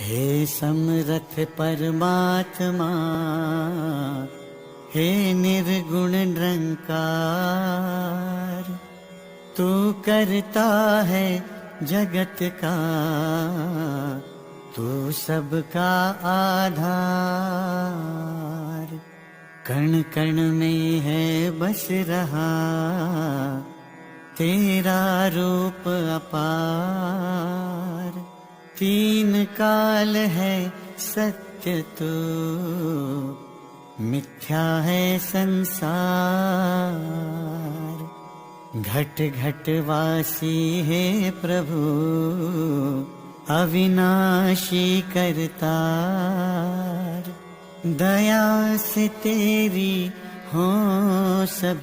हे समरथ परमात्मा, हे निर्गुण निरंकार, तू करता है जगत का, तू सबका आधार। कण कण में है बस रहा तेरा रूप अपार। तीन काल है सत्य तो मिथ्या है संसार। घट घट वासी है प्रभु, अविनाशी करतार। दया से तेरी हो सब।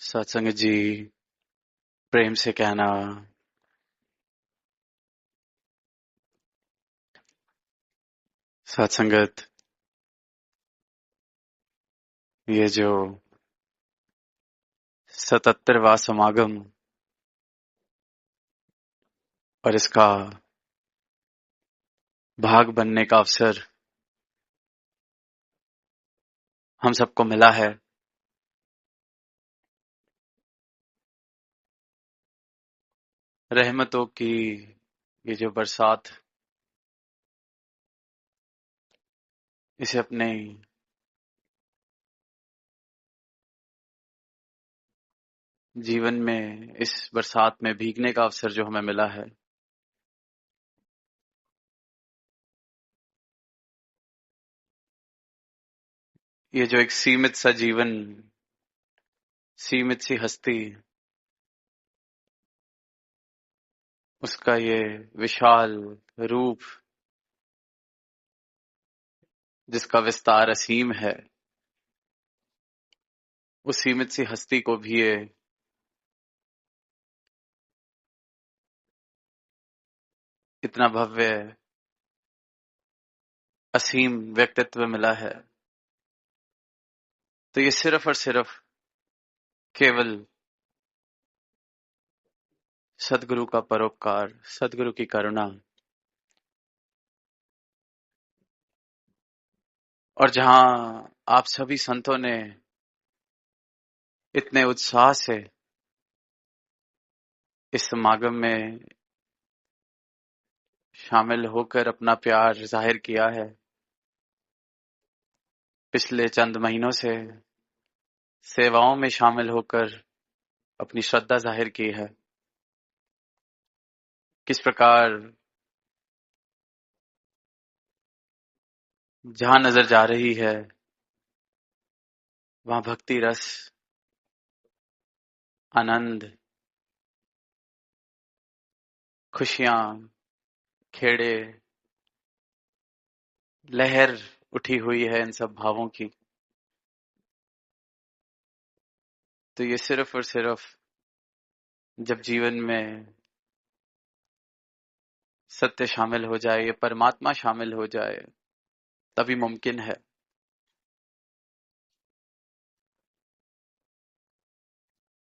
सत्संग जी, प्रेम से कहना सत्संगत, ये जो 77वां समागम और इसका भाग बनने का अवसर हम सबको मिला है। रहमतों की ये जो बरसात, इसे अपने जीवन में इस बरसात में भीगने का अवसर जो हमें मिला है, ये जो एक सीमित सा जीवन, सीमित सी हस्ती, उसका ये विशाल रूप जिसका विस्तार असीम है, उस सीमित सी हस्ती को भी ये इतना भव्य असीम व्यक्तित्व मिला है। तो ये सिर्फ और सिर्फ केवल सदगुरु का परोपकार, सदगुरु की करुणा। और जहां आप सभी संतों ने इतने उत्साह से इस समागम में शामिल होकर अपना प्यार जाहिर किया है, पिछले चंद महीनों से सेवाओं में शामिल होकर अपनी श्रद्धा जाहिर की है, किस प्रकार जहां नजर जा रही है वहां भक्ति रस, आनंद, खुशियां, खेड़े, लहर उठी हुई है इन सब भावों की। तो ये सिर्फ और सिर्फ जब जीवन में सत्य शामिल हो जाए, ये परमात्मा शामिल हो जाए, तभी मुमकिन है।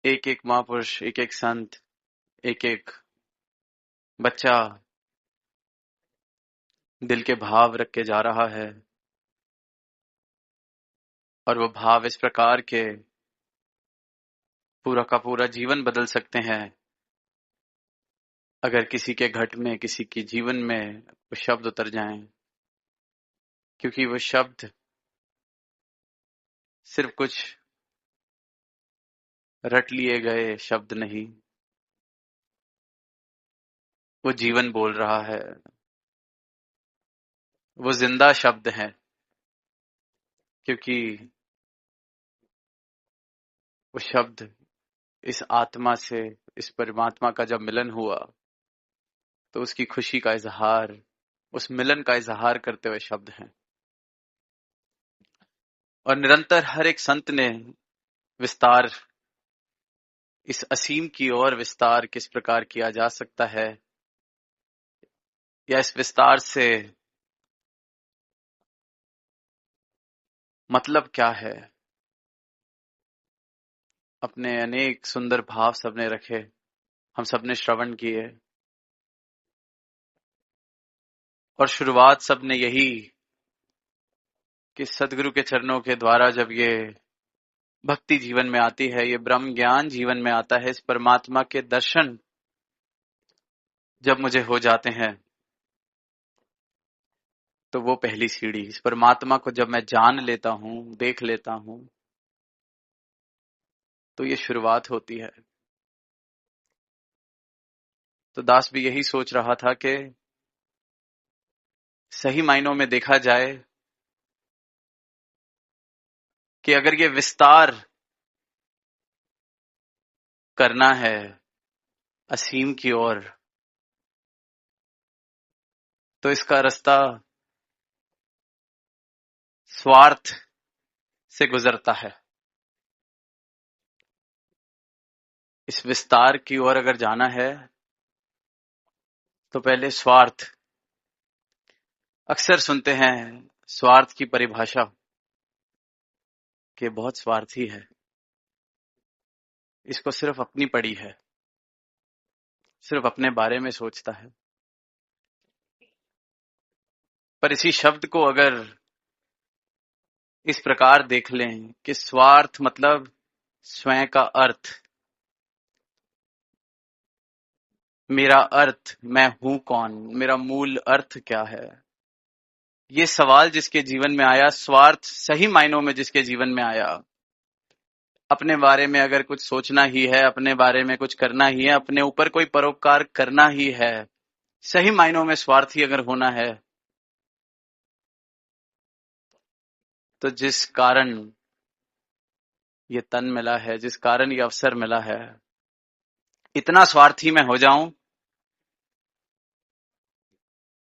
एक एक महापुरुष, एक एक संत, एक एक बच्चा दिल के भाव रख के जा रहा है, और वो भाव इस प्रकार के पूरा का पूरा जीवन बदल सकते हैं अगर किसी के घट में, किसी के जीवन में वो शब्द उतर जाएं। क्योंकि वो शब्द सिर्फ कुछ रट लिए गए शब्द नहीं, वो जीवन बोल रहा है, वो जिंदा शब्द है। क्योंकि वो शब्द इस आत्मा से, इस परमात्मा का जब मिलन हुआ, तो उसकी खुशी का इजहार, उस मिलन का इजहार करते हुए शब्द हैं। और निरंतर हर एक संत ने विस्तार, इस असीम की ओर विस्तार किस प्रकार किया जा सकता है, या इस विस्तार से मतलब क्या है, अपने अनेक सुंदर भाव सबने रखे, हम सबने श्रवण किए। और शुरुआत सबने यही कि सदगुरु के चरणों के द्वारा जब ये भक्ति जीवन में आती है, ये ब्रह्म ज्ञान जीवन में आता है, इस परमात्मा के दर्शन जब मुझे हो जाते हैं, तो वो पहली सीढ़ी, इस परमात्मा को जब मैं जान लेता हूं, देख लेता हूं, तो ये शुरुआत होती है। तो दास भी यही सोच रहा था कि सही मायनों में देखा जाए कि अगर ये विस्तार करना है असीम की ओर, तो इसका रास्ता स्वार्थ से गुजरता है। इस विस्तार की ओर अगर जाना है तो पहले स्वार्थ, अक्सर सुनते हैं स्वार्थ की परिभाषा कि बहुत स्वार्थी है, इसको सिर्फ अपनी पड़ी है, सिर्फ अपने बारे में सोचता है। पर इसी शब्द को अगर इस प्रकार देख लें कि स्वार्थ मतलब स्वयं का अर्थ, मेरा अर्थ, मैं हूं कौन, मेरा मूल अर्थ क्या है, ये सवाल जिसके जीवन में आया, स्वार्थ सही मायनों में जिसके जीवन में आया, अपने बारे में अगर कुछ सोचना ही है, अपने बारे में कुछ करना ही है, अपने ऊपर कोई परोपकार करना ही है, सही मायनों में स्वार्थी अगर होना है, तो जिस कारण ये तन मिला है, जिस कारण ये अवसर मिला है, इतना स्वार्थी मैं हो जाऊं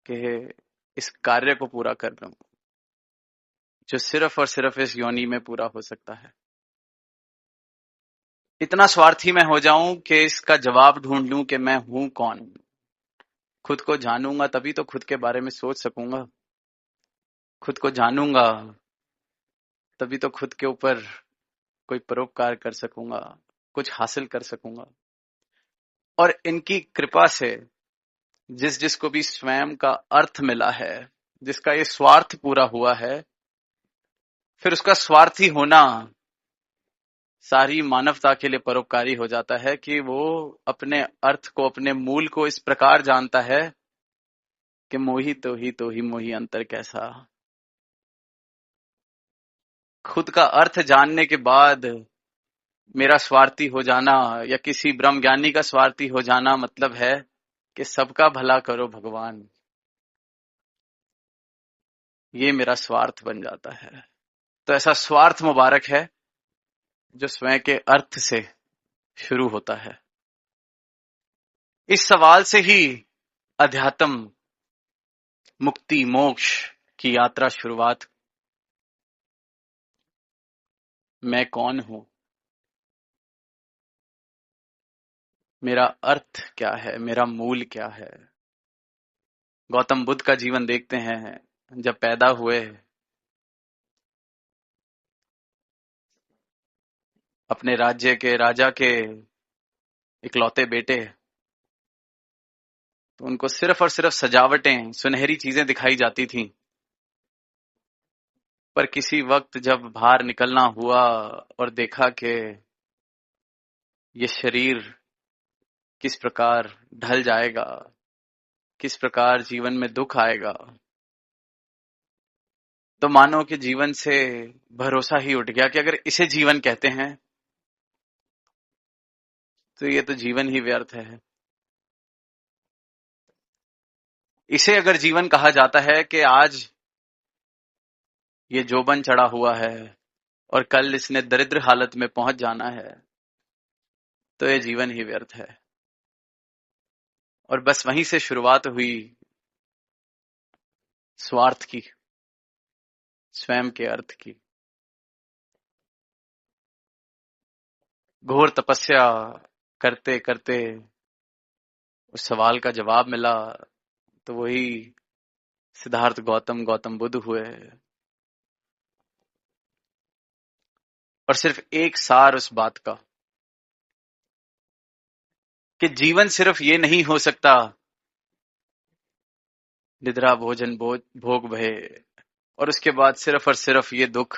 कि इस कार्य को पूरा कर लूं जो सिर्फ और सिर्फ इस योनि में पूरा हो सकता है। इतना स्वार्थी मैं हो जाऊं कि इसका जवाब ढूंढ लूं कि मैं हूं कौन। खुद को जानूंगा तभी तो खुद के बारे में सोच सकूंगा, खुद को जानूंगा तभी तो खुद के ऊपर कोई परोपकार कर सकूंगा, कुछ हासिल कर सकूंगा। और इनकी कृपा से जिस जिसको भी स्वयं का अर्थ मिला है, जिसका ये स्वार्थ पूरा हुआ है, फिर उसका स्वार्थी होना सारी मानवता के लिए परोपकारी हो जाता है कि वो अपने अर्थ को, अपने मूल को इस प्रकार जानता है कि मोही तो ही मोही अंतर कैसा। खुद का अर्थ जानने के बाद मेरा स्वार्थी हो जाना या किसी ब्रह्म ज्ञानी का स्वार्थी हो जाना मतलब है कि सबका भला करो भगवान, ये मेरा स्वार्थ बन जाता है। तो ऐसा स्वार्थ मुबारक है जो स्वयं के अर्थ से शुरू होता है। इस सवाल से ही अध्यात्म, मुक्ति, मोक्ष की यात्रा शुरुआत। मैं कौन हूं, मेरा अर्थ क्या है, मेरा मूल क्या है। गौतम बुद्ध का जीवन देखते हैं, जब पैदा हुए अपने राज्य के राजा के इकलौते बेटे, तो उनको सिर्फ और सिर्फ सजावटें, सुनहरी चीजें दिखाई जाती थीं। पर किसी वक्त जब बाहर निकलना हुआ और देखा कि ये शरीर किस प्रकार ढल जाएगा, किस प्रकार जीवन में दुख आएगा, तो मानो कि जीवन से भरोसा ही उठ गया कि अगर इसे जीवन कहते हैं तो ये तो जीवन ही व्यर्थ है। इसे अगर जीवन कहा जाता है कि आज ये जोबन चढ़ा हुआ है और कल इसने दरिद्र हालत में पहुंच जाना है, तो ये जीवन ही व्यर्थ है। और बस वहीं से शुरुआत हुई स्वार्थ की, स्वयं के अर्थ की। घोर तपस्या करते करते उस सवाल का जवाब मिला, तो वही सिद्धार्थ गौतम, गौतम बुद्ध हुए। और सिर्फ एक सार उस बात का कि जीवन सिर्फ ये नहीं हो सकता निद्रा भोजन भोग भय, और उसके बाद सिर्फ और सिर्फ ये दुख,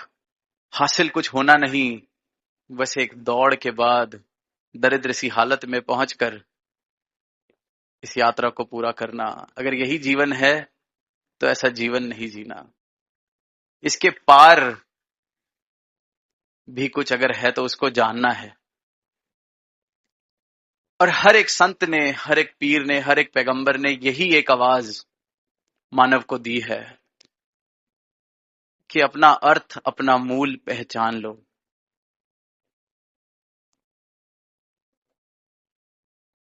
हासिल कुछ होना नहीं, बस एक दौड़ के बाद दरिद्र सी हालत में पहुंचकर इस यात्रा को पूरा करना। अगर यही जीवन है तो ऐसा जीवन नहीं जीना। इसके पार भी कुछ अगर है तो उसको जानना है। और हर एक संत ने, हर एक पीर ने, हर एक पैगंबर ने यही एक आवाज मानव को दी है कि अपना अर्थ, अपना मूल पहचान लो।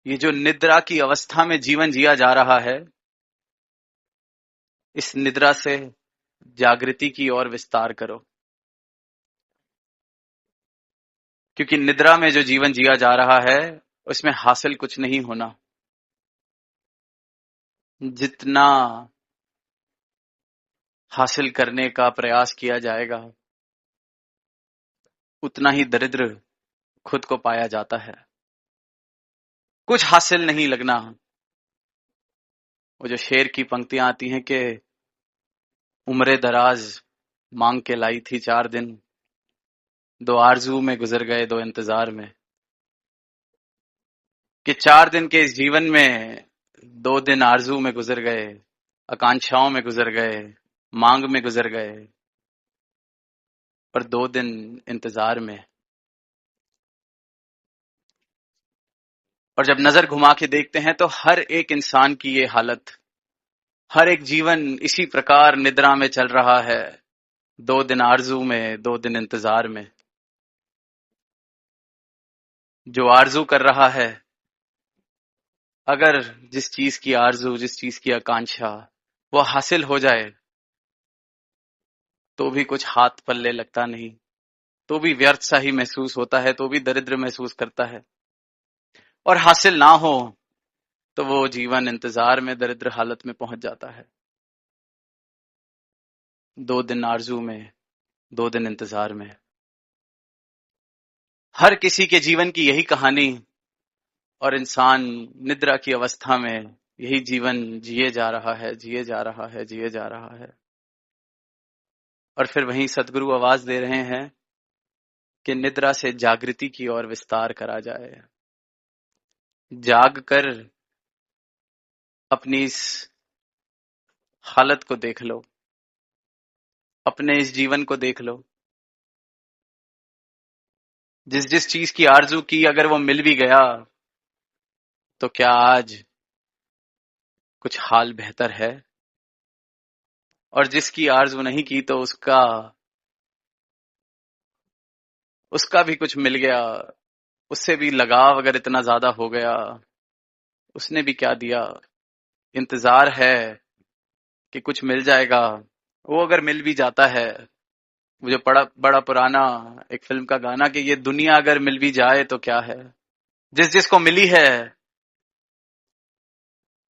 ये जो निद्रा की अवस्था में जीवन जिया जा रहा है, इस निद्रा से जागृति की ओर विस्तार करो। क्योंकि निद्रा में जो जीवन जिया जा रहा है उसमें हासिल कुछ नहीं होना। जितना हासिल करने का प्रयास किया जाएगा उतना ही दरिद्र खुद को पाया जाता है। कुछ हासिल नहीं लगना। वो जो शेर की पंक्तियां आती हैं कि उम्रे दराज मांग के लाई थी 4 दिन, 2 आरजू में गुजर गए 2 इंतजार में। कि 4 दिन के इस जीवन में 2 दिन आरजू में गुजर गए, आकांक्षाओं में गुजर गए, मांग में गुजर गए, पर 2 दिन इंतजार में। और जब नजर घुमा के देखते हैं तो हर एक इंसान की ये हालत, हर एक जीवन इसी प्रकार निद्रा में चल रहा है। 2 दिन आरजू में, 2 दिन इंतजार में। जो आरजू कर रहा है, अगर जिस चीज की आरजू, जिस चीज की आकांक्षा वो हासिल हो जाए तो भी कुछ हाथ पल्ले लगता नहीं, तो भी व्यर्थ सा ही महसूस होता है, तो भी दरिद्र महसूस करता है। और हासिल ना हो तो वो जीवन इंतजार में दरिद्र हालत में पहुंच जाता है। 2 दिन आरजू में, 2 दिन इंतजार में। हर किसी के जीवन की यही कहानी, और इंसान निद्रा की अवस्था में यही जीवन जिए जा रहा है, जिए जा रहा है, जिए जा रहा है। और फिर वहीं सदगुरु आवाज दे रहे हैं कि निद्रा से जागृति की ओर विस्तार करा जाए। जाग कर अपनी इस हालत को देख लो, अपने इस जीवन को देख लो। जिस जिस चीज की आरजू की अगर वो मिल भी गया तो क्या आज कुछ हाल बेहतर है? और जिसकी आरजू नहीं की तो उसका भी कुछ मिल गया, उससे भी लगाव अगर इतना ज्यादा हो गया, उसने भी क्या दिया? इंतजार है कि कुछ मिल जाएगा। वो अगर मिल भी जाता है, मुझे बड़ा बड़ा पुराना एक फिल्म का गाना कि ये दुनिया अगर मिल भी जाए तो क्या है। जिस जिसको मिली है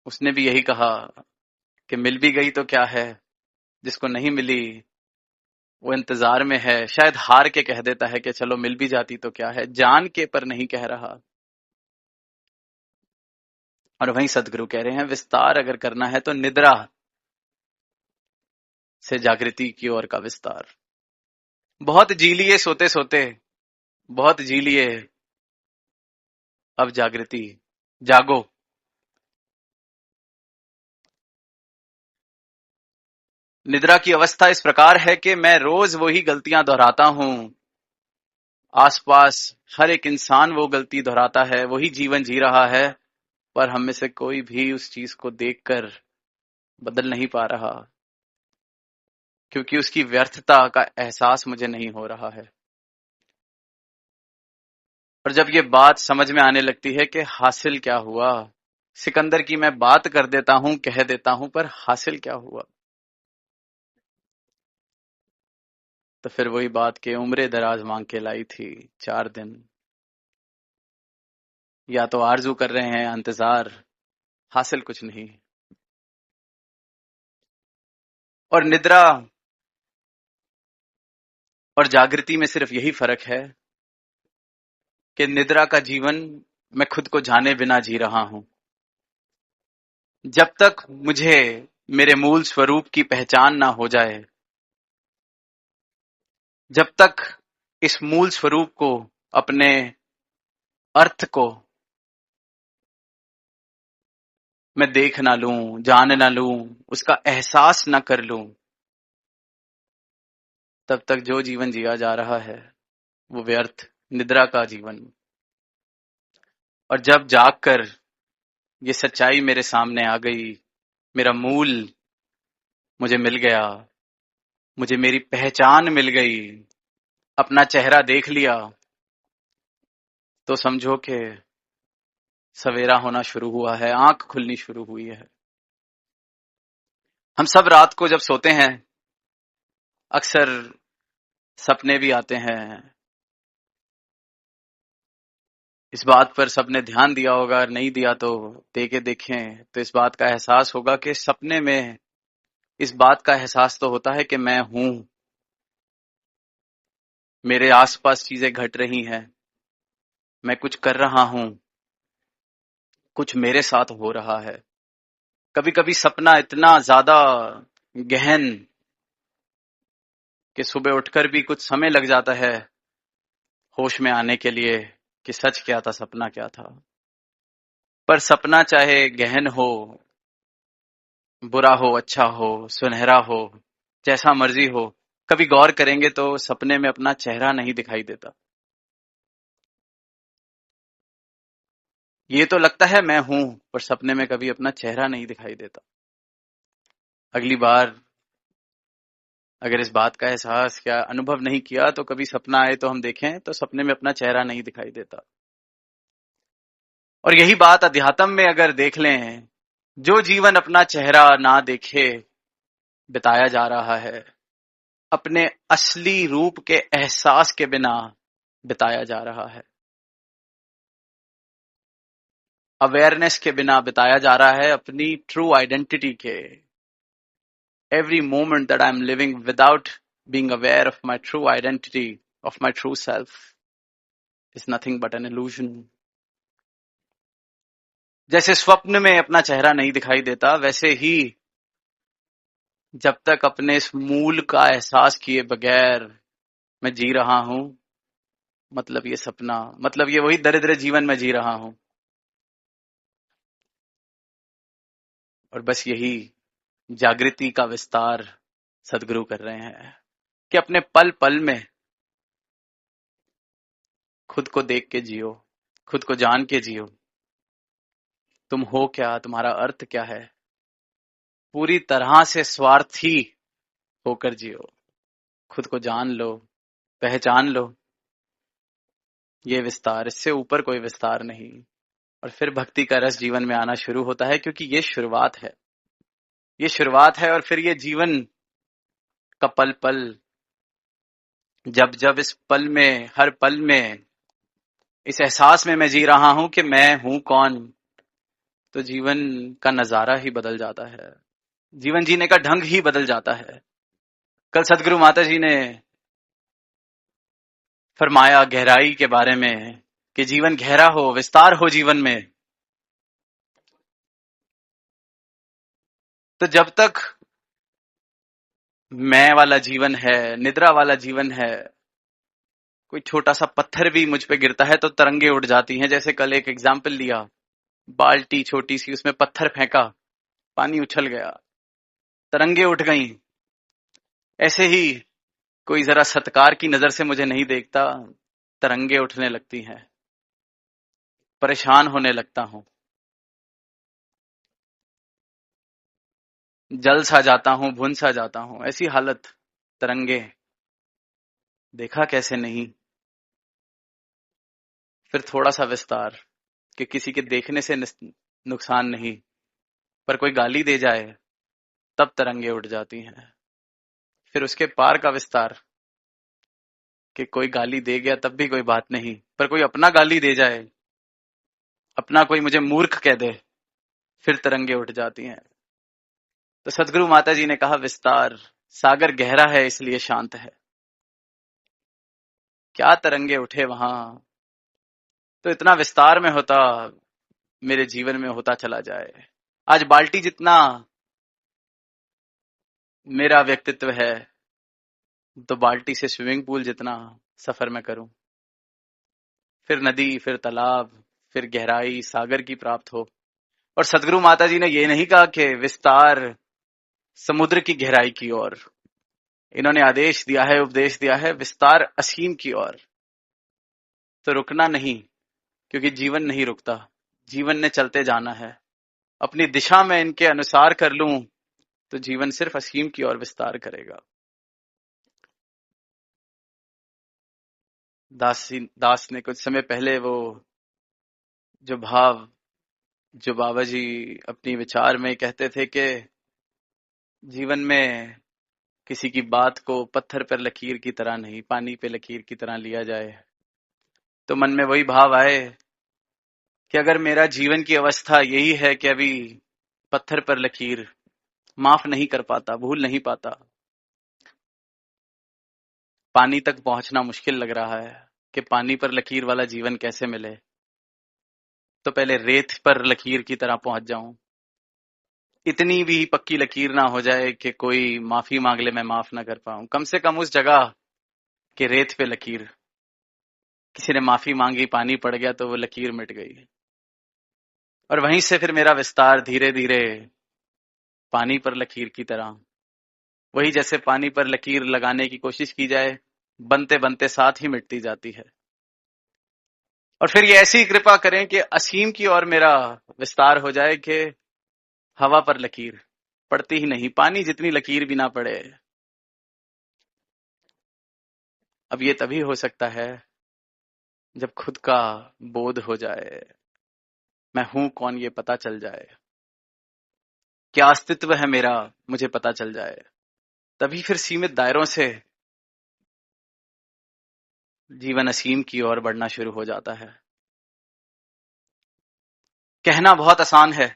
उसने भी यही कहा कि मिल भी गई तो क्या है। जिसको नहीं मिली वो इंतजार में है, शायद हार के कह देता है कि चलो मिल भी जाती तो क्या है, जान के पर नहीं कह रहा। और वहीं सदगुरु कह रहे हैं विस्तार अगर करना है तो निद्रा से जागृति की ओर का विस्तार। बहुत जी लिए सोते सोते, बहुत जी लिए, अब जागृति, जागो। निद्रा की अवस्था इस प्रकार है कि मैं रोज वही गलतियां दोहराता हूं। आसपास हर एक इंसान वो गलती दोहराता है, वही जीवन जी रहा है, पर हम में से कोई भी उस चीज को देखकर बदल नहीं पा रहा, क्योंकि उसकी व्यर्थता का एहसास मुझे नहीं हो रहा है। और जब ये बात समझ में आने लगती है कि हासिल क्या हुआ, सिकंदर की मैं बात कर देता हूं, कह देता हूं, पर हासिल क्या हुआ? तो फिर वही बात कि उम्रे दराज मांग के लाई थी 4 दिन। या तो आरजू कर रहे हैं, इंतजार, हासिल कुछ नहीं। और निद्रा और जागृति में सिर्फ यही फर्क है कि निद्रा का जीवन मैं खुद को जाने बिना जी रहा हूं। जब तक मुझे मेरे मूल स्वरूप की पहचान ना हो जाए, जब तक इस मूल स्वरूप को, अपने अर्थ को मैं देख ना लूं, जान ना लूं, उसका एहसास ना कर लूं, तब तक जो जीवन जिया जा रहा है वो व्यर्थ, निद्रा का जीवन। और जब जागकर ये सच्चाई मेरे सामने आ गई, मेरा मूल मुझे मिल गया, मुझे मेरी पहचान मिल गई, अपना चेहरा देख लिया, तो समझो कि सवेरा होना शुरू हुआ है, आंख खुलनी शुरू हुई है। हम सब रात को जब सोते हैं, अक्सर सपने भी आते हैं। इस बात पर सबने ध्यान दिया होगा, नहीं दिया तो दे के देखें, तो इस बात का एहसास होगा कि सपने में इस बात का एहसास तो होता है कि मैं हूं, मेरे आसपास चीजें घट रही हैं, मैं कुछ कर रहा हूं, कुछ मेरे साथ हो रहा है। कभी कभी सपना इतना ज्यादा गहन कि सुबह उठकर भी कुछ समय लग जाता है होश में आने के लिए कि सच क्या था, सपना क्या था। पर सपना चाहे गहन हो, बुरा हो, अच्छा हो, सुनहरा हो, जैसा मर्जी हो, कभी गौर करेंगे तो सपने में अपना चेहरा नहीं दिखाई देता। ये तो लगता है मैं हूं, पर सपने में कभी अपना चेहरा नहीं दिखाई देता। अगली बार अगर इस बात का एहसास क्या अनुभव नहीं किया तो कभी सपना आए तो हम देखें तो सपने में अपना चेहरा नहीं दिखाई देता। और यही बात अध्यात्म में अगर देख लें, जो जीवन अपना चेहरा ना देखे बिताया जा रहा है, अपने असली रूप के एहसास के बिना बिताया जा रहा है, अवेयरनेस के बिना बिताया जा रहा है, अपनी ट्रू आइडेंटिटी के। Every moment that I am living without being aware of my true identity, of my true self, is nothing but an illusion. जैसे स्वप्न में अपना चेहरा नहीं दिखाई देता, वैसे ही जब तक अपने इस मूल का एहसास किए बगैर मैं जी रहा हूं, मतलब ये सपना, मतलब ये वही दरिद्र जीवन में जी रहा हूं। और बस यही जागृति का विस्तार सदगुरु कर रहे हैं कि अपने पल पल में खुद को देख के जियो, खुद को जान के जियो। तुम हो क्या, तुम्हारा अर्थ क्या है, पूरी तरह से स्वार्थी होकर जियो, खुद को जान लो, पहचान लो। ये विस्तार, इससे ऊपर कोई विस्तार नहीं। और फिर भक्ति का रस जीवन में आना शुरू होता है, क्योंकि ये शुरुआत है, ये शुरुआत है। और फिर ये जीवन का पल पल, जब जब इस पल में, हर पल में इस एहसास में मैं जी रहा हूं कि मैं हूं कौन, तो जीवन का नजारा ही बदल जाता है, जीवन जीने का ढंग ही बदल जाता है। कल सदगुरु माता जी ने फरमाया गहराई के बारे में कि जीवन गहरा हो, विस्तार हो जीवन में। तो जब तक मैं वाला जीवन है, निद्रा वाला जीवन है, कोई छोटा सा पत्थर भी मुझ पे गिरता है तो तरंगे उड़ जाती हैं। जैसे कल एक एग्जाम्पल लिया, बाल्टी छोटी सी, उसमें पत्थर फेंका, पानी उछल गया, तरंगे उठ गईं। ऐसे ही कोई जरा सत्कार की नजर से मुझे नहीं देखता, तरंगे उठने लगती हैं, परेशान होने लगता हूं, जल सा जाता हूं, भुन सा जाता हूं। ऐसी हालत, तरंगे, देखा कैसे नहीं। फिर थोड़ा सा विस्तार कि किसी के देखने से नुकसान नहीं, पर कोई गाली दे जाए तब तरंगे उठ जाती हैं। फिर उसके पार का विस्तार कि कोई गाली दे गया तब भी कोई बात नहीं, पर कोई अपना गाली दे जाए, अपना कोई मुझे मूर्ख कह दे, फिर तरंगे उठ जाती हैं। तो सदगुरु माता जी ने कहा विस्तार, सागर गहरा है इसलिए शांत है। क्या तरंगे उठे वहां, तो इतना विस्तार में होता, मेरे जीवन में होता चला जाए। आज बाल्टी जितना मेरा व्यक्तित्व है तो बाल्टी से स्विमिंग पूल जितना सफर मैं करूं, फिर नदी, फिर तालाब, फिर गहराई सागर की प्राप्त हो। और सदगुरु माता जी ने ये नहीं कहा कि विस्तार समुद्र की गहराई की ओर, इन्होंने आदेश दिया है, उपदेश दिया है विस्तार असीम की ओर। तो रुकना नहीं, क्योंकि जीवन नहीं रुकता, जीवन ने चलते जाना है। अपनी दिशा में इनके अनुसार कर लूं तो जीवन सिर्फ असीम की ओर विस्तार करेगा। दास ने कुछ समय पहले वो जो भाव, जो बाबा जी अपनी विचार में कहते थे कि जीवन में किसी की बात को पत्थर पर लकीर की तरह नहीं, पानी पे लकीर की तरह लिया जाए, तो मन में वही भाव आए कि अगर मेरा जीवन की अवस्था यही है कि अभी पत्थर पर लकीर, माफ नहीं कर पाता, भूल नहीं पाता, पानी तक पहुंचना मुश्किल लग रहा है कि पानी पर लकीर वाला जीवन कैसे मिले, तो पहले रेत पर लकीर की तरह पहुंच जाऊं। इतनी भी पक्की लकीर ना हो जाए कि कोई माफी मांग ले, मैं माफ ना कर पाऊं, कम से कम उस जगह के रेत पे लकीर, किसी ने माफी मांगी, पानी पड़ गया तो वो लकीर मिट गई। और वहीं से फिर मेरा विस्तार धीरे धीरे पानी पर लकीर की तरह, वही जैसे पानी पर लकीर लगाने की कोशिश की जाए, बनते बनते साथ ही मिटती जाती है। और फिर ये ऐसी कृपा करें कि असीम की ओर मेरा विस्तार हो जाए कि हवा पर लकीर पड़ती ही नहीं, पानी जितनी लकीर भी ना पड़े। अब ये तभी हो सकता है जब खुद का बोध हो जाए, मैं हूं कौन ये पता चल जाए, क्या अस्तित्व है मेरा मुझे पता चल जाए। तभी फिर सीमित दायरों से जीवन असीम की ओर बढ़ना शुरू हो जाता है। कहना बहुत आसान है,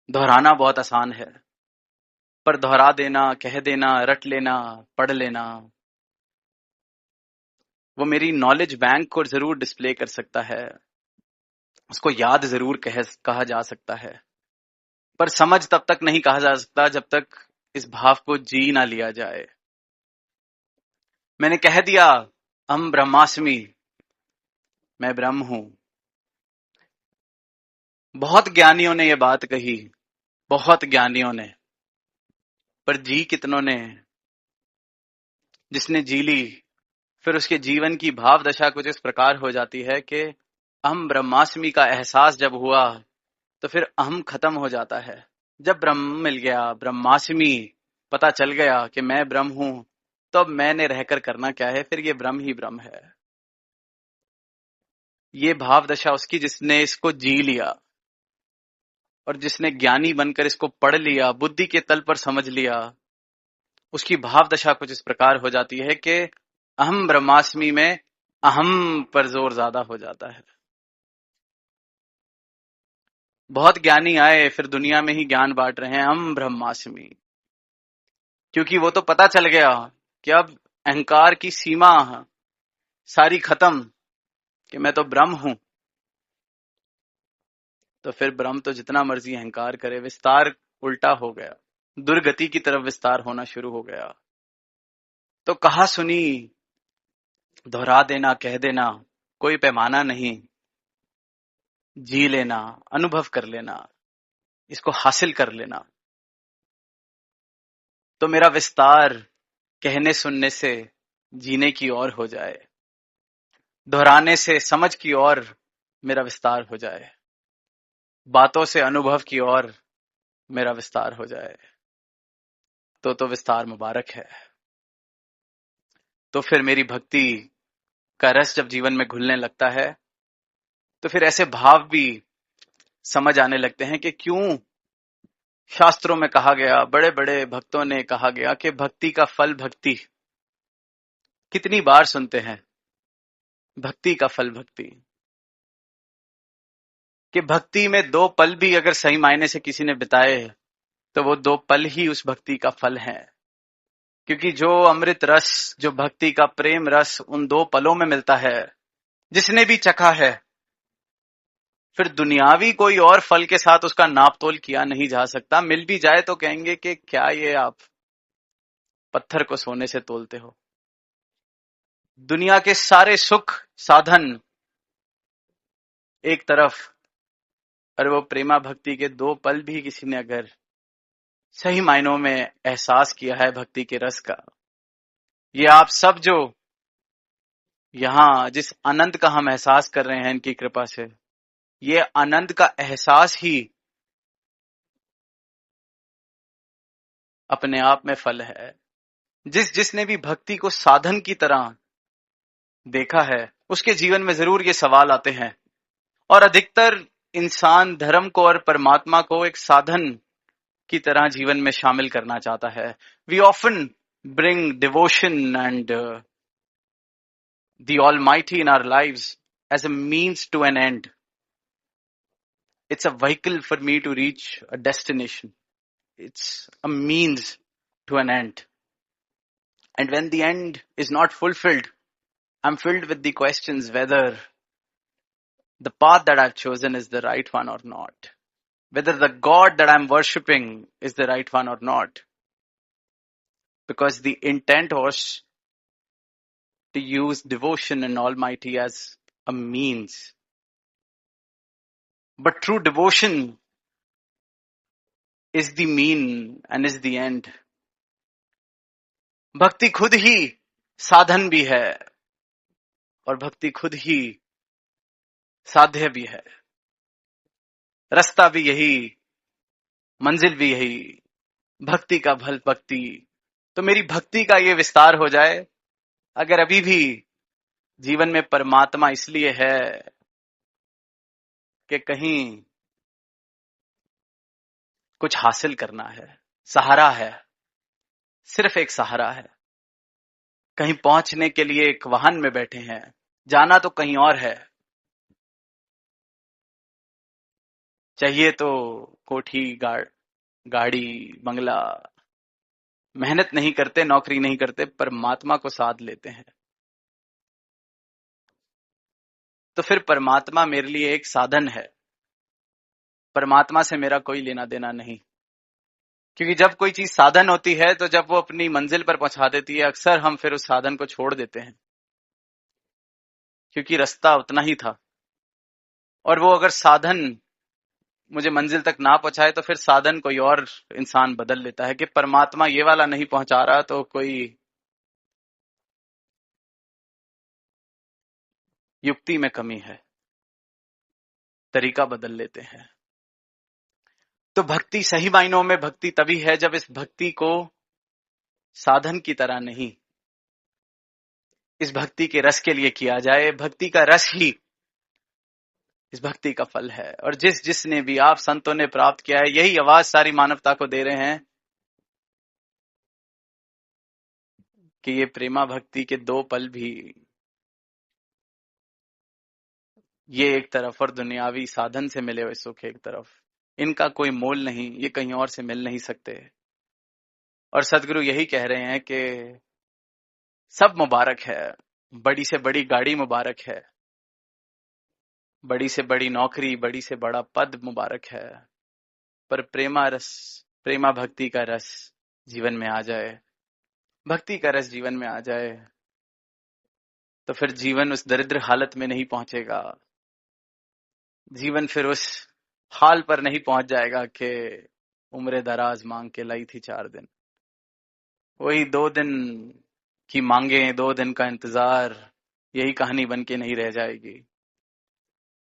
दोहराना बहुत आसान है, पर दोहरा देना, कह देना, रट लेना, पढ़ लेना, वो मेरी नॉलेज बैंक को जरूर डिस्प्ले कर सकता है, उसको याद जरूर कहा जा सकता है, पर समझ तब तक नहीं कहा जा सकता जब तक इस भाव को जी ना लिया जाए। मैंने कह दिया हम ब्रह्मास्मि, मैं ब्रह्म हूं। बहुत ज्ञानियों ने यह बात कही, बहुत ज्ञानियों ने, पर जी कितनों ने। जिसने जी ली फिर उसके जीवन की भाव दशा कुछ इस प्रकार हो जाती है कि अहम ब्रह्मास्मि का एहसास जब हुआ तो फिर अहम खत्म हो जाता है। जब ब्रह्म मिल गया, ब्रह्मास्मि पता चल गया कि मैं ब्रह्म हूं, तो अब मैंने रहकर करना क्या है, फिर ये ब्रह्म ही ब्रह्म है। ये भाव दशा उसकी जिसने इसको जी लिया, और जिसने ज्ञानी बनकर इसको पढ़ लिया, बुद्धि के तल पर समझ लिया, उसकी भाव दशा कुछ इस प्रकार हो जाती है कि अहम ब्रह्मास्मि में अहम पर जोर ज्यादा हो जाता है। बहुत ज्ञानी आए फिर दुनिया में ही ज्ञान बांट रहे हैं अहम ब्रह्मास्मि, क्योंकि वो तो पता चल गया कि अब अहंकार की सीमा सारी खत्म, कि मैं तो ब्रह्म हूं। तो फिर ब्रह्म तो जितना मर्जी अहंकार करे, विस्तार उल्टा हो गया, दुर्गति की तरफ विस्तार होना शुरू हो गया। तो कहा सुनी, दोहरा देना, कह देना, कोई पैमाना नहीं, जी लेना, अनुभव कर लेना, इसको हासिल कर लेना, तो मेरा विस्तार कहने सुनने से जीने की ओर हो जाए, दोहराने से समझ की ओर मेरा विस्तार हो जाए, बातों से अनुभव की ओर मेरा विस्तार हो जाए, तो विस्तार मुबारक है। तो फिर मेरी भक्ति का रस जब जीवन में घुलने लगता है, तो फिर ऐसे भाव भी समझ आने लगते हैं कि क्यों शास्त्रों में कहा गया, बड़े बड़े भक्तों ने कहा गया कि भक्ति का फल भक्ति। कितनी बार सुनते हैं भक्ति का फल भक्ति, कि भक्ति में दो पल भी अगर सही मायने से किसी ने बिताए तो वो दो पल ही उस भक्ति का फल है। क्योंकि जो अमृत रस, जो भक्ति का प्रेम रस उन दो पलों में मिलता है, जिसने भी चखा है फिर दुनियावी कोई और फल के साथ उसका नाप तोल किया नहीं जा सकता। मिल भी जाए तो कहेंगे कि क्या ये आप पत्थर को सोने से तोलते हो। दुनिया के सारे सुख साधन एक तरफ, और वो प्रेमा भक्ति के 2 पल भी किसी ने अगर सही मायनों में एहसास किया है भक्ति के रस का, ये आप सब जो यहाँ जिस आनंद का हम एहसास कर रहे हैं इनकी कृपा से, ये आनंद का एहसास ही अपने आप में फल है। जिसने भी भक्ति को साधन की तरह देखा है उसके जीवन में जरूर ये सवाल आते हैं, और अधिकतर इंसान धर्म को और परमात्मा को एक साधन की तरह जीवन में शामिल करना चाहता है। We often bring devotion and the almighty in our lives as a means to an end. It's a vehicle for me to reach a destination. It's a means to an end. And when the end is not fulfilled, I'm filled with the questions whether the path that I've chosen is the right one or not. Whether the God that I'm worshipping is the right one or not. Because the intent was to use devotion and Almighty as a means. But true devotion is the mean and is the end. भक्ति खुद ही साधन भी है और भक्ति खुद ही साध्य भी है। रास्ता भी यही, मंजिल भी यही, भक्ति का फल भक्ति। तो मेरी भक्ति का ये विस्तार हो जाए। अगर अभी भी जीवन में परमात्मा इसलिए है कि कहीं कुछ हासिल करना है, सहारा है, सिर्फ एक सहारा है, कहीं पहुंचने के लिए एक वाहन में बैठे हैं, जाना तो कहीं और है। चाहिए तो कोठी गाड़ी बंगला, मेहनत नहीं करते, नौकरी नहीं करते, परमात्मा को साथ लेते हैं। तो फिर परमात्मा मेरे लिए एक साधन है, परमात्मा से मेरा कोई लेना देना नहीं। क्योंकि जब कोई चीज साधन होती है तो जब वो अपनी मंजिल पर पहुंचा देती है, अक्सर हम फिर उस साधन को छोड़ देते हैं, क्योंकि रास्ता उतना ही था। और वो अगर साधन मुझे मंजिल तक ना पहुंचाए तो फिर साधन कोई और इंसान बदल लेता है कि परमात्मा ये वाला नहीं पहुंचा रहा तो कोई युक्ति में कमी है, तरीका बदल लेते हैं। तो भक्ति सही मायनों में भक्ति तभी है जब इस भक्ति को साधन की तरह नहीं, इस भक्ति के रस के लिए किया जाए। भक्ति का रस ही इस भक्ति का फल है। और जिसने भी आप संतों ने प्राप्त किया है, यही आवाज सारी मानवता को दे रहे हैं कि ये प्रेमा भक्ति के 2 पल भी, ये एक तरफ और दुनियावी साधन से मिले हुए सुख एक तरफ, इनका कोई मोल नहीं, ये कहीं और से मिल नहीं सकते। और सदगुरु यही कह रहे हैं कि सब मुबारक है, बड़ी से बड़ी गाड़ी मुबारक है, बड़ी से बड़ी नौकरी, बड़ी से बड़ा पद मुबारक है, पर प्रेमा भक्ति का रस जीवन में आ जाए, भक्ति का रस जीवन में आ जाए, तो फिर जीवन उस दरिद्र हालत में नहीं पहुंचेगा। जीवन फिर उस हाल पर नहीं पहुंच जाएगा कि उम्र दराज मांग के लाई थी 4 दिन। वही 2 दिन की मांगे, 2 दिन का इंतजार, यही कहानी बन के नहीं रह जाएगी।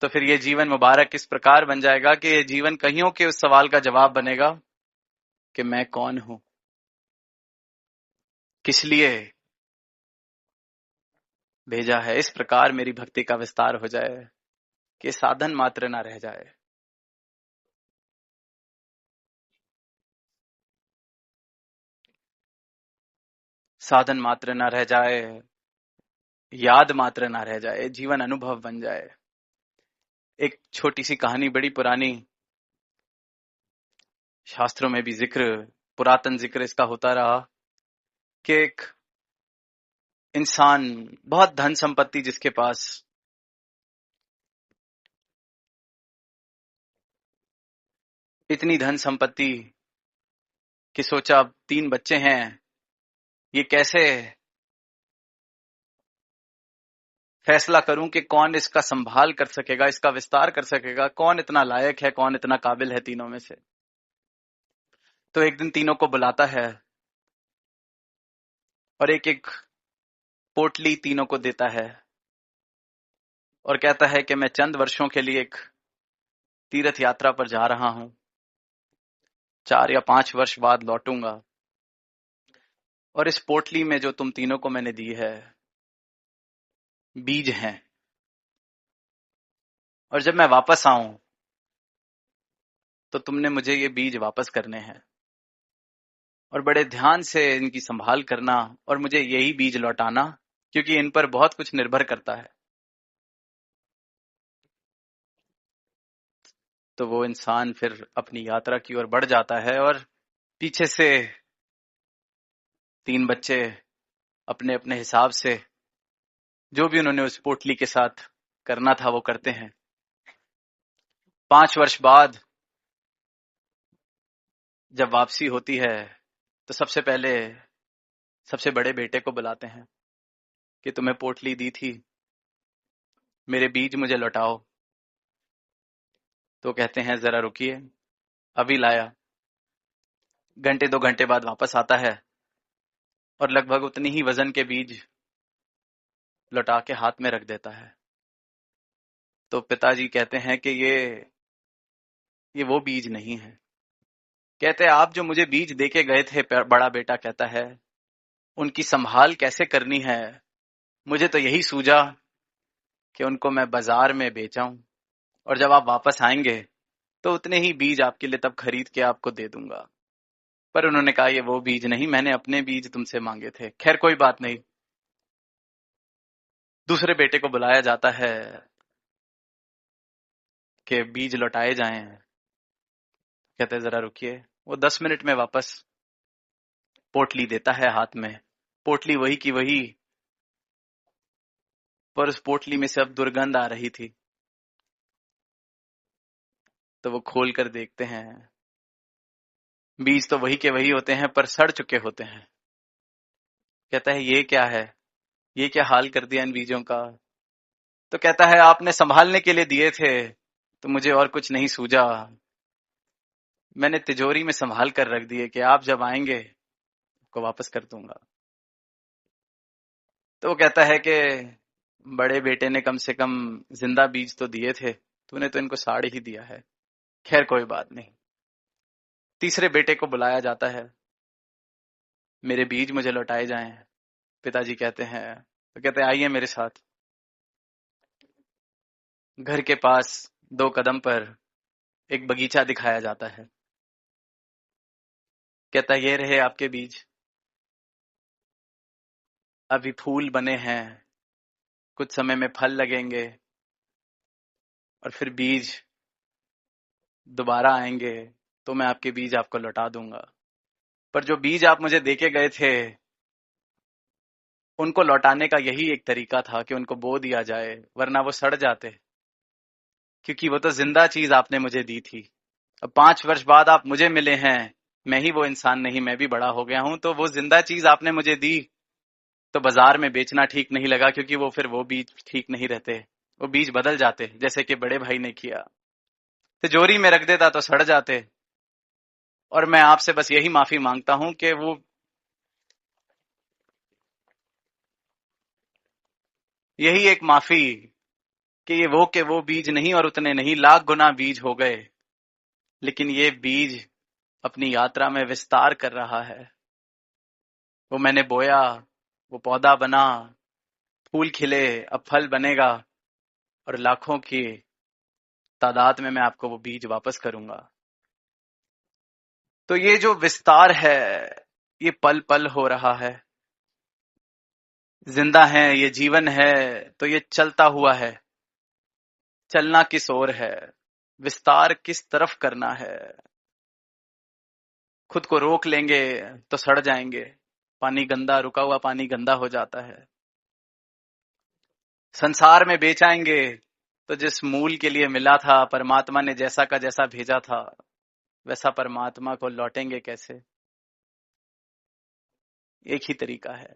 तो फिर ये जीवन मुबारक इस प्रकार बन जाएगा कि ये जीवन कहियों के उस सवाल का जवाब बनेगा कि मैं कौन हूं, किस लिए भेजा है। इस प्रकार मेरी भक्ति का विस्तार हो जाए कि साधन मात्र ना रह जाए। साधन मात्र ना रह जाए, याद मात्र ना रह जाए, जीवन अनुभव बन जाए। एक छोटी सी कहानी, बड़ी पुरानी, शास्त्रों में भी जिक्र, पुरातन जिक्र इसका होता रहा कि एक इंसान, बहुत धन संपत्ति जिसके पास, इतनी धन संपत्ति कि सोचा अब 3 बच्चे हैं, ये कैसे फैसला करूं कि कौन इसका संभाल कर सकेगा, इसका विस्तार कर सकेगा, कौन इतना लायक है, कौन इतना काबिल है तीनों में से। तो एक दिन तीनों को बुलाता है और एक एक पोटली तीनों को देता है और कहता है कि मैं चंद वर्षों के लिए एक तीर्थ यात्रा पर जा रहा हूं, 4 या 5 वर्ष बाद लौटूंगा और इस पोटली में जो तुम तीनों को मैंने दी है बीज हैं, और जब मैं वापस आऊं तो तुमने मुझे ये बीज वापस करने हैं और बड़े ध्यान से इनकी संभाल करना और मुझे यही बीज लौटाना, क्योंकि इन पर बहुत कुछ निर्भर करता है। तो वो इंसान फिर अपनी यात्रा की ओर बढ़ जाता है और पीछे से 3 बच्चे अपने अपने हिसाब से जो भी उन्होंने उस पोटली के साथ करना था वो करते हैं। 5 वर्ष बाद जब वापसी होती है तो सबसे पहले सबसे बड़े बेटे को बुलाते हैं कि तुम्हें पोटली दी थी, मेरे बीज मुझे लौटाओ। तो कहते हैं जरा रुकिए, अभी लाया। घंटे 2 घंटे बाद वापस आता है और लगभग उतनी ही वजन के बीज लौटा के हाथ में रख देता है। तो पिताजी कहते हैं कि ये वो बीज नहीं है। कहते हैं आप जो मुझे बीज देके गए थे, बड़ा बेटा कहता है, उनकी संभाल कैसे करनी है, मुझे तो यही सूझा कि उनको मैं बाजार में बेचाऊं और जब आप वापस आएंगे तो उतने ही बीज आपके लिए तब खरीद के आपको दे दूंगा। पर उन्होंने कहा ये वो बीज नहीं, मैंने अपने बीज तुमसे मांगे थे। खैर कोई बात नहीं। दूसरे बेटे को बुलाया जाता है कि बीज लौटाए जाएं। कहते हैं जरा रुकिए। वो 10 मिनट में वापस पोटली देता है हाथ में। पोटली वही की वही, पर उस पोटली में से अब दुर्गंध आ रही थी। तो वो खोल कर देखते हैं, बीज तो वही के वही होते हैं पर सड़ चुके होते हैं। कहता है ये क्या है, ये क्या हाल कर दिया इन बीजों का। तो कहता है आपने संभालने के लिए दिए थे तो मुझे और कुछ नहीं सूझा, मैंने तिजोरी में संभाल कर रख दिए कि आप जब आएंगे आपको वापस कर दूंगा। तो वो कहता है कि बड़े बेटे ने कम से कम जिंदा बीज तो दिए थे, तूने तो इनको साड़ ही दिया है। खैर कोई बात नहीं। तीसरे बेटे को बुलाया जाता है, मेरे बीज मुझे लौटाए जाएं। पिताजी कहते हैं, तो कहते हैं आइए मेरे साथ। घर के पास 2 कदम पर एक बगीचा दिखाया जाता है। कहता है ये रहे आपके बीज, अभी फूल बने हैं, कुछ समय में फल लगेंगे और फिर बीज दोबारा आएंगे तो मैं आपके बीज आपको लौटा दूंगा। पर जो बीज आप मुझे देके गए थे उनको लौटाने का यही एक तरीका था कि उनको बो दिया जाए, वरना वो सड़ जाते, क्योंकि वो तो जिंदा चीज आपने मुझे दी थी। अब 5 वर्ष बाद आप मुझे मिले हैं, मैं ही वो इंसान नहीं, मैं भी बड़ा हो गया हूं, तो वो जिंदा चीज आपने मुझे दी तो बाजार में बेचना ठीक नहीं लगा, क्योंकि वो फिर वो बीज ठीक नहीं रहते, वो बीज बदल जाते, जैसे कि बड़े भाई ने किया। तिजोरी में रख देता तो सड़ जाते। और मैं आपसे बस यही माफी मांगता हूं कि वो यही एक माफी कि ये वो के वो बीज नहीं और उतने नहीं, लाख गुना बीज हो गए, लेकिन ये बीज अपनी यात्रा में विस्तार कर रहा है। वो मैंने बोया, वो पौधा बना, फूल खिले, अब फल बनेगा और लाखों की तादाद में मैं आपको वो बीज वापस करूंगा। तो ये जो विस्तार है ये पल पल हो रहा है। जिंदा है, ये जीवन है तो ये चलता हुआ है। चलना किस ओर है, विस्तार किस तरफ करना है। खुद को रोक लेंगे तो सड़ जाएंगे, पानी गंदा, रुका हुआ पानी गंदा हो जाता है। संसार में बेचाएंगे तो जिस मूल के लिए मिला था, परमात्मा ने जैसा का जैसा भेजा था वैसा परमात्मा को लौटेंगे कैसे? एक ही तरीका है,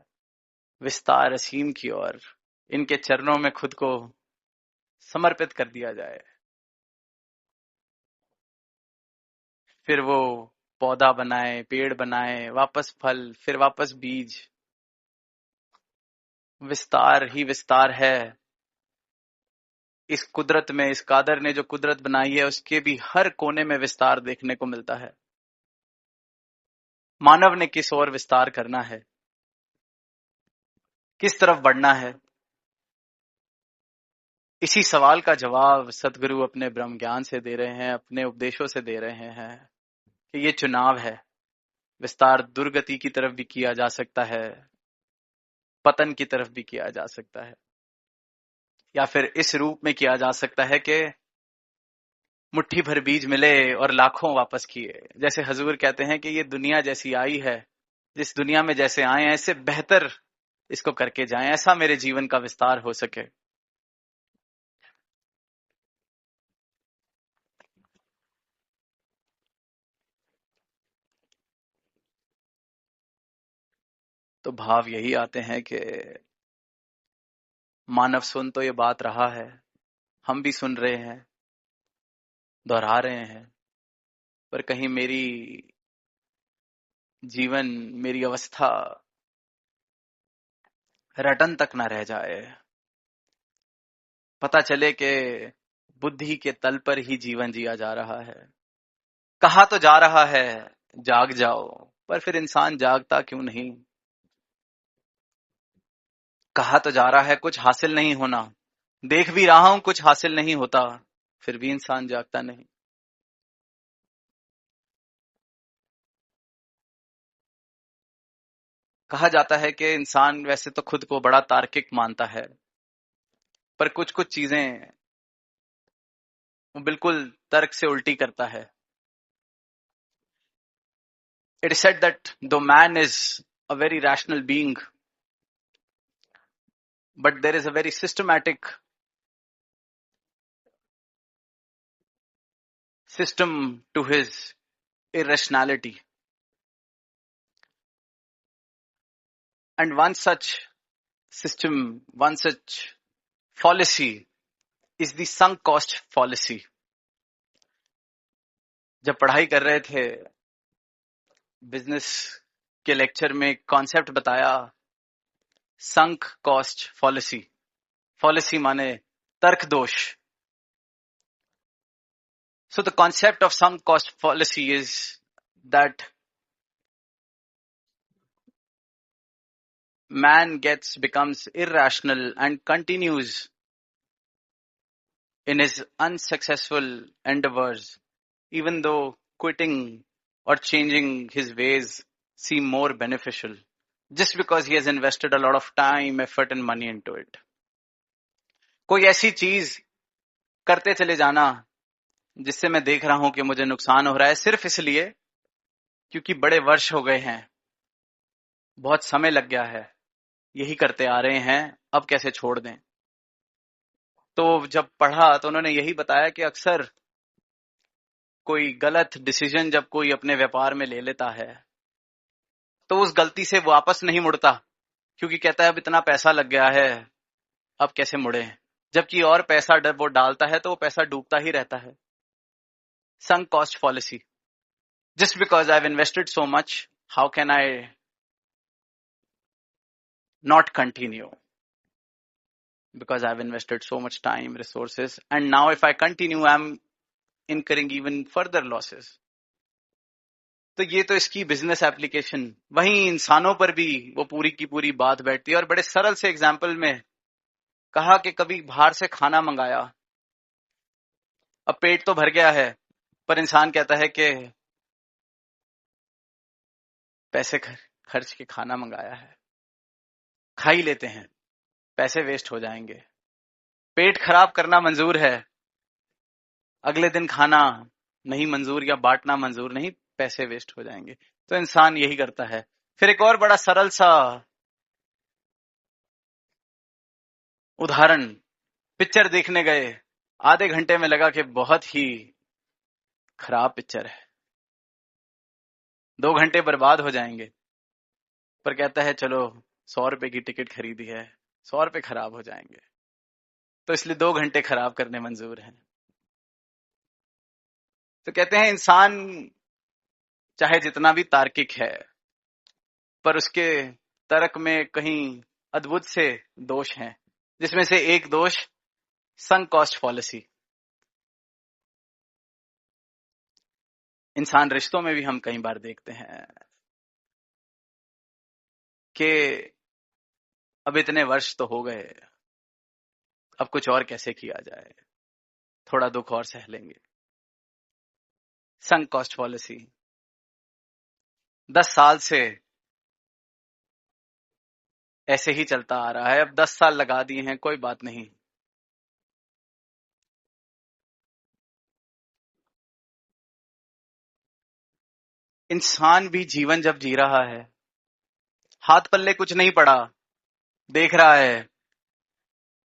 विस्तार असीम की ओर इनके चरणों में खुद को समर्पित कर दिया जाए। फिर वो पौधा बनाए, पेड़ बनाए, वापस फल, फिर वापस बीज। विस्तार ही विस्तार है। इस कुदरत में, इस कादर ने जो कुदरत बनाई है उसके भी हर कोने में विस्तार देखने को मिलता है। मानव ने किस ओर विस्तार करना है, किस तरफ बढ़ना है, इसी सवाल का जवाब सदगुरु अपने ब्रह्म ज्ञान से दे रहे हैं, अपने उपदेशों से दे रहे हैं कि ये चुनाव है। विस्तार दुर्गति की तरफ भी किया जा सकता है, पतन की तरफ भी किया जा सकता है, या फिर इस रूप में किया जा सकता है कि मुट्ठी भर बीज मिले और लाखों वापस किए। जैसे हजूर कहते हैं कि ये दुनिया जैसी आई है, जिस दुनिया में जैसे आए हैं इससे बेहतर इसको करके जाएं, ऐसा मेरे जीवन का विस्तार हो सके। तो भाव यही आते हैं कि मानव सुन तो ये बात रहा है, हम भी सुन रहे हैं, दोहरा रहे हैं, पर कहीं मेरी जीवन, मेरी अवस्था रटन तक ना रह जाए। पता चले कि बुद्धि के तल पर ही जीवन जिया जा रहा है। कहा तो जा रहा है जाग जाओ, पर फिर इंसान जागता क्यों नहीं? कहा तो जा रहा है कुछ हासिल नहीं होना, देख भी रहा हूं कुछ हासिल नहीं होता, फिर भी इंसान जागता नहीं। कहा जाता है कि इंसान वैसे तो खुद को बड़ा तार्किक मानता है, पर कुछ कुछ चीजें वो बिल्कुल तर्क से उल्टी करता है। It is said that though man is a very rational being, but there is a very systematic system to his irrationality. And one such system, one such fallacy is the sunk cost fallacy. जब पढ़ाई कर रहे थे business के lecture में concept बताया, sunk cost फॉलिसी। फॉलिसी माने तर्क दोष। So the concept of sunk cost fallacy is that man becomes irrational and continues in his unsuccessful endeavors, even though quitting or changing his ways seem more beneficial, just because he has invested a lot of time, effort and money into it. कोई ऐसी चीज करते चले जाना जिससे मैं देख रहा हूं कि मुझे नुकसान हो रहा है, सिर्फ इसलिए क्योंकि बड़े वर्ष हो गए हैं, बहुत समय लग गया है, यही करते आ रहे हैं, अब कैसे छोड़ दें। तो जब पढ़ा तो उन्होंने यही बताया कि अक्सर कोई गलत डिसीजन जब कोई अपने व्यापार में ले लेता है तो उस गलती से वापस नहीं मुड़ता, क्योंकि कहता है अब इतना पैसा लग गया है, अब कैसे मुड़े। जबकि और पैसा वो डालता है तो वो पैसा डूबता ही रहता है। sunk cost fallacy. Just because I've invested so much, how can I not continue? Because I've invested so much time, resources, and now if I continue, I'm incurring even further losses. तो ये तो इसकी business application, वहीं इंसानों पर भी वो पूरी की पूरी बात बैठती है। और बड़े सरल से एग्जाम्पल में कहा कि कभी बाहर से खाना मंगाया, अब पेट तो भर गया है, पर इंसान कहता है कि पैसे खर्च के खाना मंगाया है, खा ही लेते हैं, पैसे वेस्ट हो जाएंगे। पेट खराब करना मंजूर है, अगले दिन खाना नहीं मंजूर या बांटना मंजूर नहीं, पैसे वेस्ट हो जाएंगे। तो इंसान यही करता है। फिर एक और बड़ा सरल सा उदाहरण, पिक्चर देखने गए, आधे घंटे में लगा कि बहुत ही खराब पिक्चर है, 2 घंटे बर्बाद हो जाएंगे, पर कहता है चलो 100 रुपए की टिकट खरीदी है, 100 रुपए खराब हो जाएंगे, तो इसलिए 2 घंटे खराब करने मंजूर हैं। तो कहते हैं इंसान चाहे जितना भी तार्किक है, पर उसके तर्क में कहीं अद्भुत से दोष हैं, जिसमें से एक दोष संक कॉस्ट फॉलिसी। इंसान रिश्तों में भी हम कई बार देखते हैं कि अब इतने वर्ष तो हो गए, अब कुछ और कैसे किया जाए, थोड़ा दुख और सह लेंगे। संक कॉस्ट पॉलिसी 10 साल से ऐसे ही चलता आ रहा है, अब 10 साल लगा दिए हैं, कोई बात नहीं। इंसान भी जीवन जब जी रहा है, हाथ पल्ले कुछ नहीं पड़ा, देख रहा है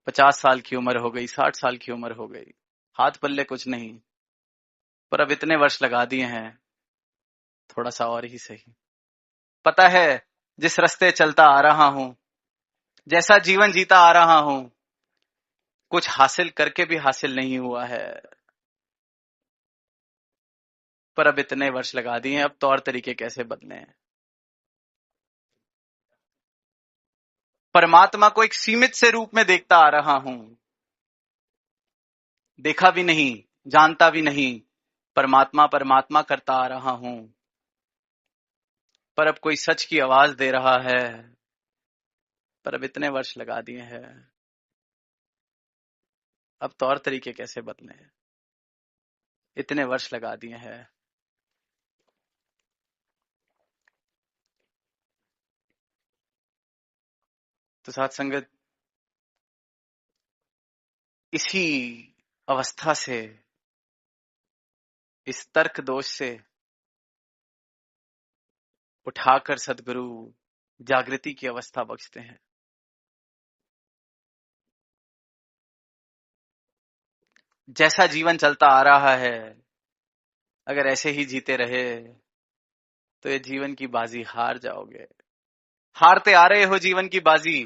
50 साल की उम्र हो गई, 60 साल की उम्र हो गई, हाथ पल्ले कुछ नहीं, पर अब इतने वर्ष लगा दिए हैं, थोड़ा सा और ही सही। पता है जिस रास्ते चलता आ रहा हूं, जैसा जीवन जीता आ रहा हूं, कुछ हासिल करके भी हासिल नहीं हुआ है, पर अब इतने वर्ष लगा दिए हैं, अब तौर तरीके कैसे बदले हैं। परमात्मा को एक सीमित से रूप में देखता आ रहा हूं, देखा भी नहीं, जानता भी नहीं, परमात्मा परमात्मा करता आ रहा हूं, पर अब कोई सच की आवाज दे रहा है, पर अब इतने वर्ष लगा दिए हैं, अब तौर तरीके कैसे बदले हैं, इतने वर्ष लगा दिए हैं। तो साथ संगत, इसी अवस्था से, इस तर्क दोष से उठाकर सदगुरु जागृति की अवस्था बख्शते हैं। जैसा जीवन चलता आ रहा है, अगर ऐसे ही जीते रहे तो ये जीवन की बाजी हार जाओगे। हारते आ रहे हो जीवन की बाजी,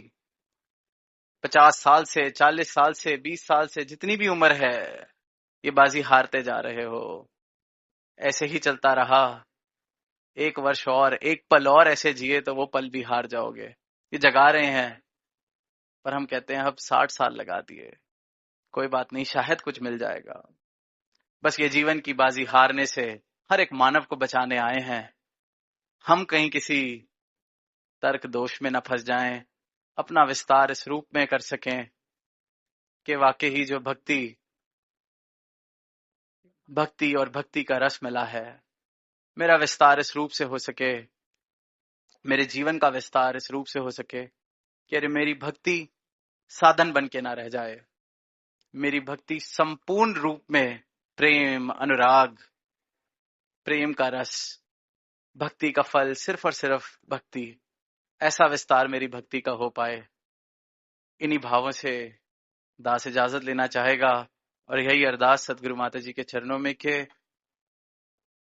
50 साल से, 40 साल से, 20 साल से, जितनी भी उम्र है, ये बाजी हारते जा रहे हो। ऐसे ही चलता रहा, एक वर्ष और, एक पल और ऐसे जिए तो वो पल भी हार जाओगे। ये जगा रहे हैं, पर हम कहते हैं अब 60 साल लगा दिए, कोई बात नहीं, शायद कुछ मिल जाएगा। बस ये जीवन की बाजी हारने से हर एक मानव को बचाने आए हैं। हम कहीं किसी तर्क दोष में न फंस जाएं, अपना विस्तार इस रूप में कर सकें कि वाकई ही जो भक्ति और भक्ति का रस मिला है, मेरा विस्तार इस रूप से हो सके, मेरे जीवन का विस्तार इस रूप से हो सके कि अरे मेरी भक्ति साधन बन के ना रह जाए, मेरी भक्ति संपूर्ण रूप में प्रेम, अनुराग, प्रेम का रस, भक्ति का फल, सिर्फ और सिर्फ भक्ति, ऐसा विस्तार मेरी भक्ति का हो पाए। इन्हीं भावों से दास इजाजत लेना चाहेगा, और यही अरदास सदगुरु माता जी के चरणों में के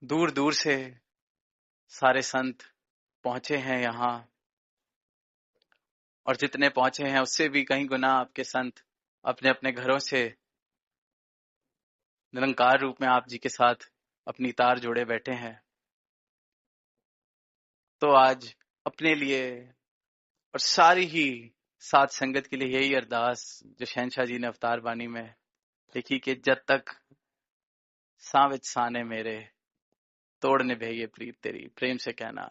दूर दूर से सारे संत पहुंचे हैं यहाँ, और जितने पहुंचे हैं उससे भी कहीं गुना आपके संत अपने अपने घरों से निरंकार रूप में आप जी के साथ अपनी तार जोड़े बैठे हैं। तो आज अपने लिए और सारी ही साथ संगत के लिए यही अरदास जो शहनशाह जी ने अवतार वाणी में लिखी कि जब तक सावित साने मेरे, तोड़ निभे ये प्रीत तेरी, प्रेम से कहना।